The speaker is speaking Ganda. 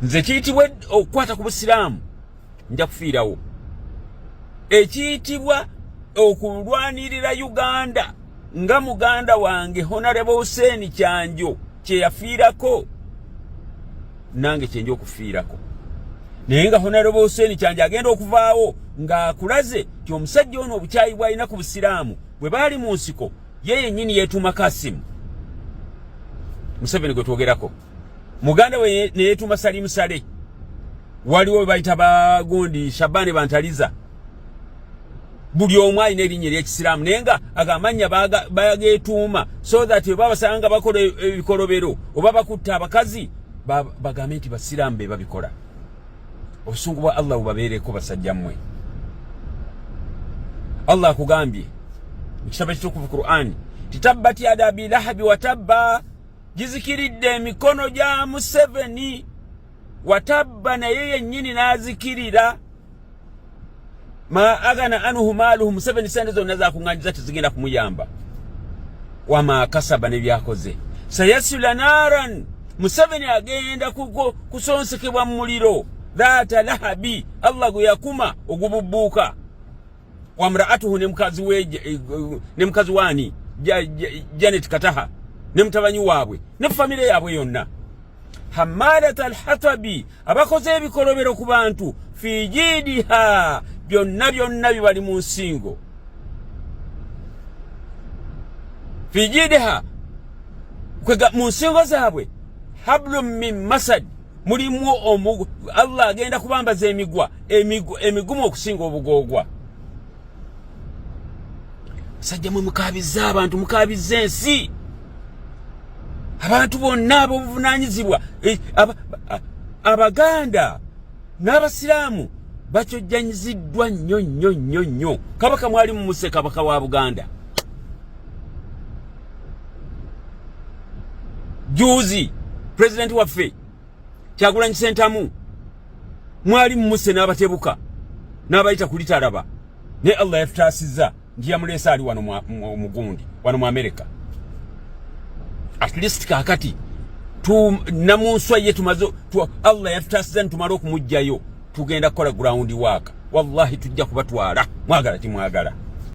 nze kiyitibwa okukwata ku busiraamu nja kufiirawo. Ekiyitibwa okulwanirira Uganda nga muganda wange Honorable Hussein Kyanjo kye yafiirako nange kyenja okufiirako. Naye nga Honorable Hussein Kyanjo agenda okuvaawo ng'akulaze ti omusajja ono obukyayi bw'alina ku busiraamu bwe baali mu nsiko ye yennyini yeetuuma Kasimu Museveni gwe twogerako. Muganda we ne yeetuuma Salimu Sale. Waliwo bayita bagundi Shabani Bantaliza. Buli omu alina erinnya ery'ekisiraamu naye nga agamanya bageetuuma so that bwe babasanga bakola ebikolobero oba bakutta abakazi bagambe nti basiraamu be babikola. Obusungu bwa Allah bubabeereko basajja mmwe. Allah akugambye mu kitabo ekitukuvu Qur'an titabbat yada Abi Lahabi wa tabba, gizikiridde emikono gya Museveni watabba naye yennyini n'azikirira. Ma agana anuhu maluhu, Museveni sente zonna zakuŋŋaanyiza tezigenda kumuyamba. Wama kasaba ne byakoze. Sayasula naran, Museveni agenda kusonsekebwa mu muliro. Dhata lahabi, Allah gwe yakuma ogububbuuka. Wamraatuhu ne mukazi wani Janet Kataha ne mutabanyi waabwe ne famire yaabwe yonna. Hamalat al-hatabi, abakoze ebikolobero ku bantu fi jidiha, byonna bibali mu nsingo. Fi jidiha, kwega mu nsingo zaabwe hablum min masad, mulimu Allah agenda kubambaza emigumu okusinga obugogwa. Sajja mwe mukabiza abantu, mukabiza ensi. Abantu bonna ab'obuvunaanyizibwa Abaganda n'Abasiraamu bakyojjanyiziddwa nnyo. Kabaka mwali mumuse kabaka wa Buganda. Juzi president waffe Kyagulanyi Ssentamu mwali mumuse n'abatebuka n'abayita kulitalaba. Ne Allah yafutaasizza nti yamuleesa ali wano mugundi wano mu America. At least kakati namunswa ye tumazo Allah yafutaasiza ntumala okumugjayo tugenda kukola ground work. Wallahi tujja kubatwala mwagala timwagala.